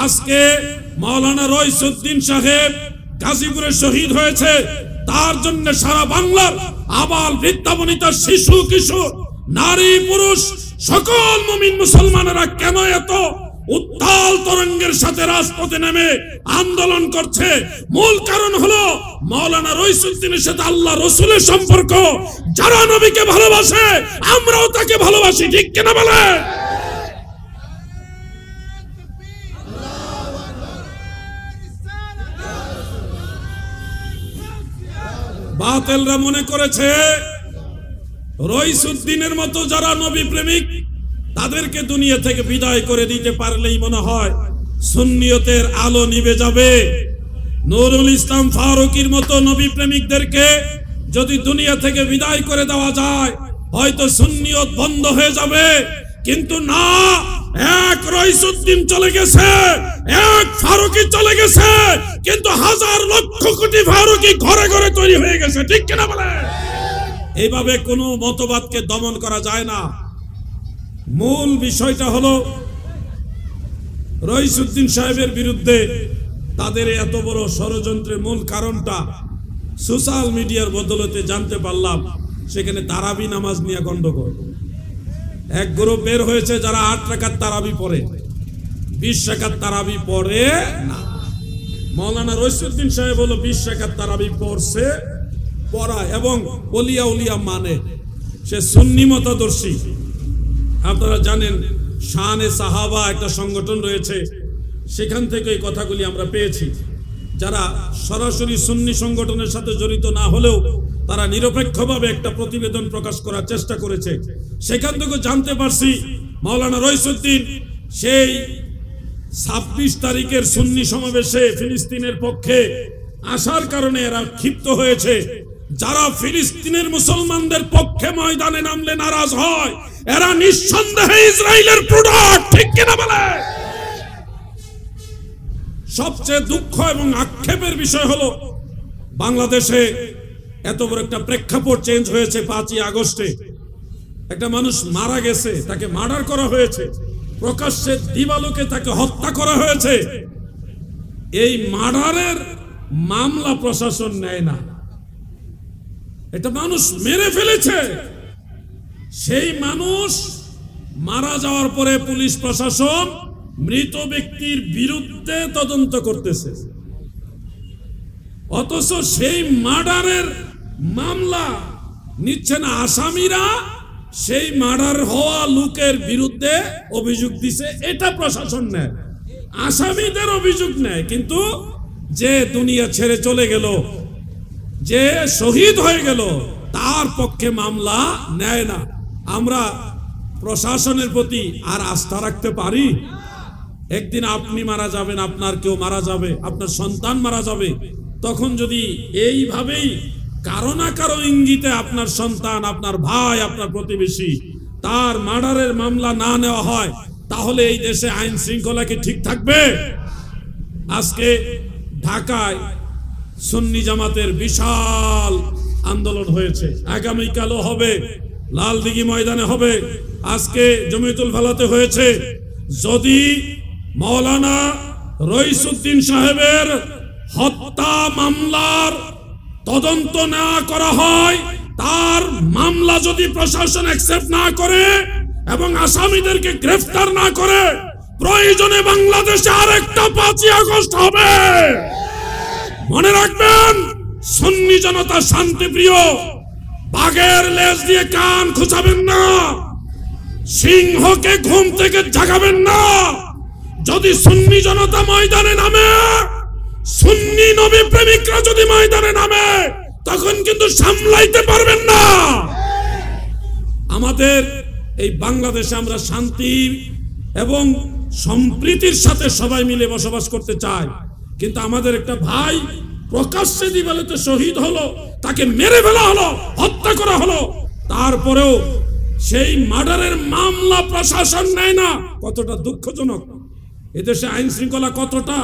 আজকে মাওলানা রইসউদ্দিন সাহেব গাজীপুরে শহীদ হয়েছে, তার জন্য সারা বাংলার আবাল বৃদ্ধা বনিতা শিশু কিশোর নারী পুরুষ সকল মুমিন মুসলমানেরা কেন এত উত্তাল তরঙ্গের সাথে রাজপথে নেমে আন্দোলন করছে? মূল কারণ হলো মাওলানা রইসউদ্দিনের সাথে আল্লাহ রসুলের সম্পর্ক। যারা নবীকে ভালোবাসে আমরাও তাকে ভালোবাসি, ঠিক কিনা বলে? বাতিলরা মনে করেছে রইসউদ্দিনের মতো যারা নবী প্রেমিক তাদেরকে দুনিয়া থেকে বিদায় করে দিতে পারলেই মনে হয় সুন্নিয়তের আলো নিভে যাবে। নুরুল ইসলাম ফারুকীর মতো নবী প্রেমিকদেরকে যদি দুনিয়া থেকে বিদায় করে দেওয়া যায় হয়তো সুন্নিয়ত বন্ধ হয়ে যাবে। কিন্তু না, এক রইসউদ্দিন চলে গেছে, এক ফারুকী চলে গেছে, কিন্তু হাজার লক্ষ কোটি ফারুকী ঘরে ঘরে তৈরি হয়ে গেছে, ঠিক কিনা বলে? এইভাবে কোনো মতবাদকে দমন করা যায় না। মূল বিষয়টা হলো রইসউদ্দিন সাহেবের বিরুদ্ধে তাদের এত বড় ষড়যন্ত্রের মূল কারণটা সোশ্যাল মিডিয়ার বদলতে জানতে পারলাম। সেখানে তারাবি নামাজ নিয়ে গন্ডগোল। এক গ্রুপ বের হয়েছে যারা 8 রাকাত তারাবি পড়ে, 20 রাকাত তারাবি পড়ে না। মাওলানা রইসউদ্দিন সাহেব হলো 20 রাকাত তারাবি পড়ছে, পড়া এবং ওলিয়া উলিয়া মানে, সে সুন্নি মতাদর্শী। আপনারা জানেন শানে সাহাবা একটা সংগঠন রয়েছে, সেখান থেকে এই কথাগুলি আমরা পেয়েছি। যারা সরাসরি সুন্নি সংগঠনের সাথে জড়িত না হলেও তারা নিরপেক্ষভাবে একটা প্রতিবেদন প্রকাশ করার চেষ্টা করেছে। সেখান থেকে জানতে পারছি মাওলানা রইসউদ্দিন সেই 26 তারিখের সুন্নি সমাবেশে ফিলিস্তিনের পক্ষে আসার কারণে এরা ক্ষিপ্ত হয়েছে। যারা ফিলিস্তিনের মুসলমানদের পক্ষে ময়দানে নামলে নারাজ হয় এরা নিঃসন্দেহে ইসরায়েলের প্রোডাক্ট, ঠিক কিনা বলে? সবচেয়ে দুঃখ এবং আক্ষেপের বিষয় হলো বাংলাদেশে এত বড় একটা প্রেক্ষাপট চেঞ্জ হয়েছে। 5ই আগস্টে একটা মানুষ মারা গেছে, তাকে মার্ডার করা হয়েছে, প্রকাশ্যে দিবালোকে তাকে হত্যা করা হয়েছে। এই মার্ডারের মামলা প্রশাসন নেয় না। এটা মানুষ মেরে ফেলেছে, সেই মানুষ মারা যাওয়ার পরে পুলিশ প্রশাসন মৃত ব্যক্তির বিরুদ্ধে তদন্ত করতেছে, অথচ সেই মার্ডারের মামলা নিচ্ছে না আসামিরা। সেই মার্ডার হওয়া লোকের বিরুদ্ধে অভিযোগ দিছে, এটা প্রশাসন নেয়, আসামিদের অভিযোগ নেয়। কিন্তু যে দুনিয়া ছেড়ে চলে গেল, যে শহীদ হয়ে গেল, তার পক্ষে মামলা নেয় না। আমরা প্রশাসনের প্রতি আর আস্থা রাখতে পারি? একদিন আপনি মারা যাবেন, আপনার কেউ মারা যাবে, আপনার সন্তান মারা যাবে, তখন যদি এইভাবেই কারো না কারো ইঙ্গিতে আপনার সন্তান, আপনার ভাই, আপনার প্রতিবেশী তার মার্ডারের মামলা না নেওয়া হয়, তাহলে এই দেশে আইন শৃঙ্খলা কি ঠিক থাকবে? আজকে ঢাকায় সুন্নি জামাতের বিশাল আন্দোলন হয়েছে, আগামীকালও হবে, লালদিঘি ময়দানে হবে, আজকে জমিয়তুল ফালাতে হয়েছে। যদি মাওলানা রইসউদ্দিন সাহেবের হত্যা মামলার তদন্ত না করা হয়, তার মামলা যদি প্রশাসন অ্যাকসেপ্ট না করে এবং আসামিদেরকে গ্রেফতার না করে, প্রয়োজনে বাংলাদেশে আরেকটা 5ই আগস্ট হবে। মনে রাখবেন, সুন্নি জনতা শান্তিপ্রিয়, বাঘের লেজ দিয়ে কান খুঁচাবেন না, সিংহকে ঘুম থেকে জাগাবেন না। যদি সুন্নি জনতা ময়দানে নামে, সুন্নি নবী প্রেমিকরা যদি ময়দানে নামে, তখন কিন্তু সামলাইতে পারবেন না। আমাদের এই বাংলাদেশে আমরা শান্তি এবং সম্প্রীতির সাথে সবাই মিলে বসবাস করতে চাই, কিন্তু আমাদের একটা ভাই প্রকাশ্যে দিবালোতে শহীদ হলো, তাকে মেরে ফেলা হলো, হত্যা করা হলো, তারপরেও সেই মার্ডারের মামলা প্রশাসন নেয় না। কতটা দুঃখজনক! এদেশে আইন শৃঙ্খলা কতটা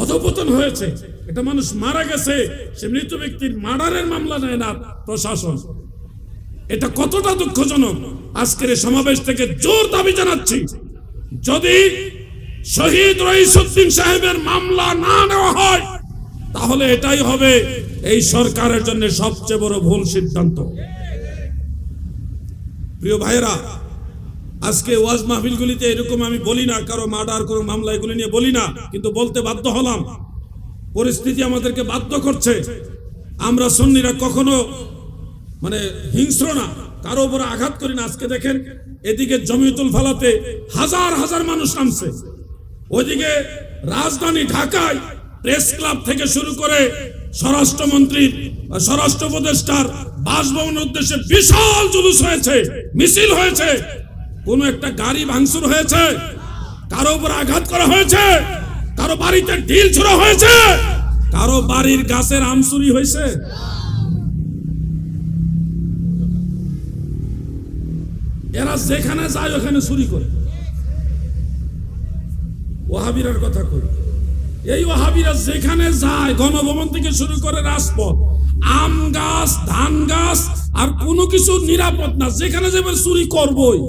অধপতন হয়েছে। একটা মানুষ মারা গেছে, সে মৃত ব্যক্তির মার্ডারের মামলা নেয় না প্রশাসন, এটা কতটা দুঃখজনক। আজকের এই সমাবেশ থেকে জোর দাবি জানাচ্ছি, যদি শহীদ রইসউদ্দিন সাহেবের মামলা না নেওয়া হয়, তাহলে এটাই হবে এই সরকারের জন্য সবচেয়ে বড় ভুল সিদ্ধান্ত। প্রিয় ভাইরা, আজকে ওয়াজ মাহফিলগুলিতে এরকম আমি বলি না, কারো মার্ডার কোনো মামলা এগুলি নিয়ে বলি না, কিন্তু বলতে বাধ্য হলাম, পরিস্থিতি আমাদেরকে বাধ্য করছে। আমরা সুন্নিরা কখনো মানে হিংস্র না, কারো উপরে আঘাত করি না। আজকে দেখেন এদিকে জমিয়তুল ফালাতে হাজার হাজার মানুষ নামছে, ওইদিকে রাজধানী ঢাকায় প্রেস ক্লাব থেকে শুরু করে স্বরাষ্ট্রমন্ত্রীর স্বরাষ্ট্র উপদেষ্টার বাসভবনের উদ্দেশ্যে বিশাল জুলুস হয়েছে, মিছিল হয়েছে। কোন একটা গাড়ি ভাঙচুর হয়েছে, কারো উপর আঘাত করা হয়েছে, কারো বাড়িতে ঢিল ছোড়া হয়েছে, কারো বাড়ির গাছের আম চুরি হয়েছে। এরা যেখানে যায় ওখানে চুরি করে। ওয়াহাবিরার কথা কই, এই ওয়াহাবিরা যেখানে যায়, গণভবন থেকে শুরু করে রাজপথ, আম গাছ, ধান গাছ, আর কোনো কিছু নিরাপদ না, যেখানে যাবে চুরি করবই।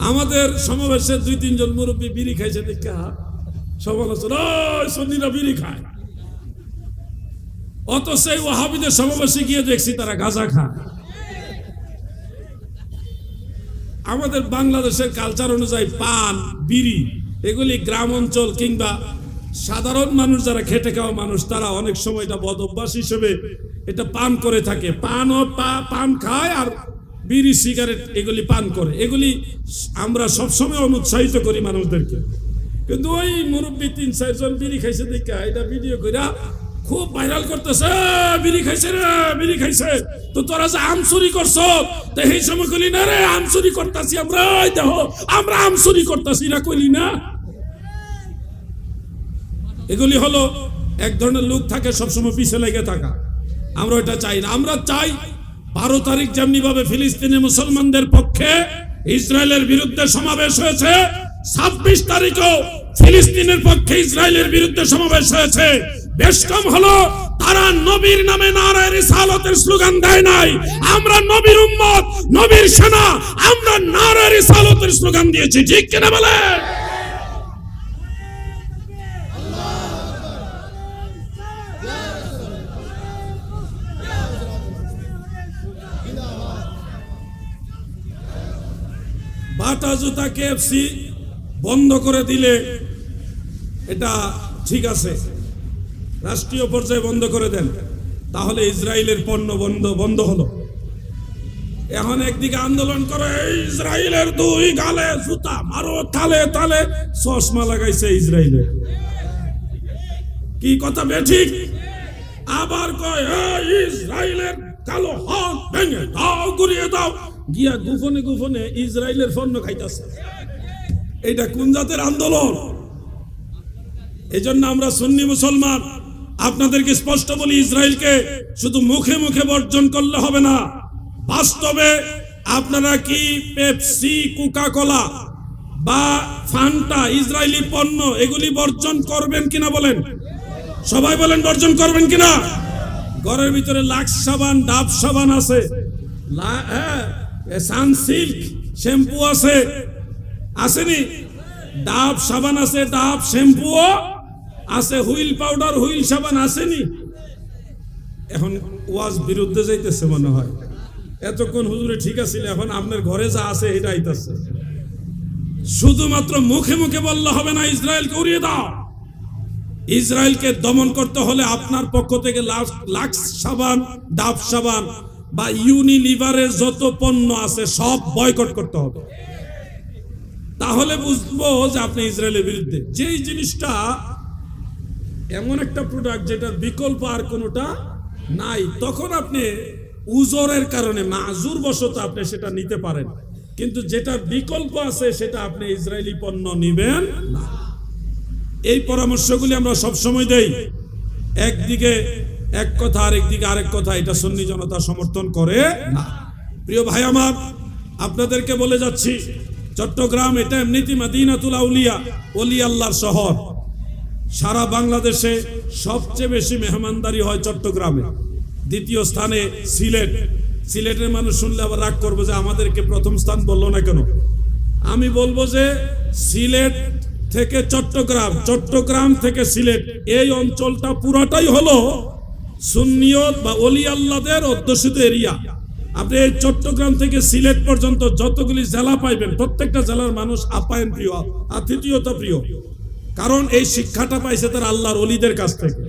আমাদের সমাবেশে 2-3 জন মুরব্বী বিড়ি খাইছে, দেখা সমালোচনা, সুন্নিরা বিড়ি খায়। অত সেই ওয়াহাবিদের সমাবেশে গিয়ে দেখছি তারা গাঁজা খায়। আমাদের বাংলাদেশের কালচার অনুযায়ী পান, বিড়ি এগুলি গ্রাম অঞ্চল কিংবা সাধারণ মানুষ যারা খেটে খাওয়া মানুষ, তারা অনেক সময় এটা বদ অভ্যাস হিসেবে এটা পান করে থাকে। পান খায় আর বিড়ি, সিগারেট এগুলি পান করে। এগুলি আমরা সবসময় অনুৎসাহিত করি মানুষদেরকে। কিন্তু ওই মুরব্বী 3-4 জন বিড়ি খাইছে দেখা এটা ভিডিও করে খুব ভাইরাল করতেছে, বিড়ি খাইছে রে, বিড়ি খাইছে। তো তোরা যে আম চুরি করছ, তো এই সময় কইলি না রে আম চুরি করতেছি আমরা, দেখো আমরা আম চুরি করতেছি না, কইলি না? এগুলি হলো এক ধরনের লোক থাকে সবসময় পিছে লেগে থাকা। আমরা এটা চাই না। আমরা চাই 12 তারিখ যেমনি ভাবে ফিলিস্তিনি মুসলমানদের পক্ষে ইসরায়েলের বিরুদ্ধে সমাবেশ হয়েছে, 26 তারিখও ফিলিস্তিনের পক্ষে ইসরায়েলের বিরুদ্ধে সমাবেশ হয়েছে। বেশ কম হলো তারা নবীর নামে নারায়ে রিসালাতের স্লোগান দেয় নাই। আমরা নবীর উম্মত, নবীর সেনা, আমরা নারায়ে রিসালাতের স্লোগান দিয়েছি। ঠিক কিনা বলে? বাটা জুতা কেএফসি বন্ধ করে দিলে এটা ঠিক আছে, রাষ্ট্রীয় পর্যায়ে বন্ধ করে দেন, তাহলে ইসরায়েলের পণ্য বন্ধ হলো। এখন একদিকে আন্দোলন করে ইসরায়েলের 2 গালে জুতা মারো, তালে তালে চশমা লাগাইছে ইসরায়েলের। কি কথা বেঠিক? আবার কয় ইসরায়েলের কালো হাত ভেঙে দাও, গুড়িয়ে দাও, গিয়া গোপনে গোপনে ইসরায়েলের পণ্য খাইতেছে। এটা কোন জাতের আন্দোলন? এজন্য আমরা সুন্নি মুসলমান আপনাদেরকে স্পষ্ট বলি, ইসরায়েলকে শুধু মুখে মুখে বর্জন করলে হবে না, বাস্তবে আপনারা কি পেপসি, কোকা-কোলা বা ফান্টা, ইসরায়েলি পণ্য এগুলি বর্জন করবেন কিনা বলেন? সবাই বলেন বর্জন করবেন কিনা? ঘরের ভিতরে লাক্স সাবান, ডাব সাবান আছে, সানসিল্ক শ্যাম্পু আছে, আসেনি? ডাব সাবান আছে, ডাব শ্যাম্পুও আছে, হুইল পাউডার, হুইল সাবান আসেনি? এখন ওয়াজ বিরুদ্ধে যাইতেছে মনে হয়। এতক্ষণ হুজুরে ঠিক আছিল, এখন আপনার ঘরে যা আছে এটা আইতাছে। শুধুমাত্র মুখে মুখে বললে হবে না ইসরায়েলকে উড়িয়ে দাও। ইসরায়েলকে দমন করতে হলে আপনার পক্ষ থেকে লাক্স সাবান, ডাব সাবান বা ইউনিলিভারের যত পণ্য আছে সব বয়কট করতে হবে। তাহলে বুঝবো যে আপনি ইসরায়েলের বিরুদ্ধে। যেই জিনিসটা এমন একটা প্রোডাক্ট যেটার বিকল্প আর কোনোটা নাই, তখন আপনি উজরের কারণে মাজুর বশত আপনি সেটা নিতে পারেন, কিন্তু যেটার বিকল্প আছে সেটা আপনি ইসরায়েলি পণ্য নিবেন না। এই পরামর্শগুলি আমরা সবসময় দেই। একদিকে এক কথা, আরেকদিকে আরেক কথা, এটা সুন্নি জনতা সমর্থন করে না। প্রিয় ভাই আমার, আপনাদেরকে বলে যাচ্ছি, চট্টগ্রাম এটা এমনিতে মদিনাতুল আউলিয়া, ওলি আল্লাহর শহর। সারা বাংলাদেশে সবচেয়ে বেশি মেহমানদারি হয় চট্টগ্রামে, দ্বিতীয় স্থানে সিলেট। সিলেটের মানুষ শুনলে আবার রাগ করবো যে আমাদেরকে প্রথম স্থান বললো না কেন। আমি বলবো যে সিলেট থেকে চট্টগ্রাম, চট্টগ্রাম থেকে সিলেট, এই অঞ্চলটা পুরাটাই হলো সুন্নিয়ত বা ওলি আল্লাহদের অধ্যুষিত এরিয়া। আপনি এই চট্টগ্রাম থেকে সিলেট পর্যন্ত যতগুলি জেলা পাইবেন, প্রত্যেকটা জেলার মানুষ আপ্যায়ন প্রিয়, আতিথেয়তা প্রিয়, কারণ এই শিক্ষাটা পাইছে তার আল্লাহর ওলিদের কাছ থেকে।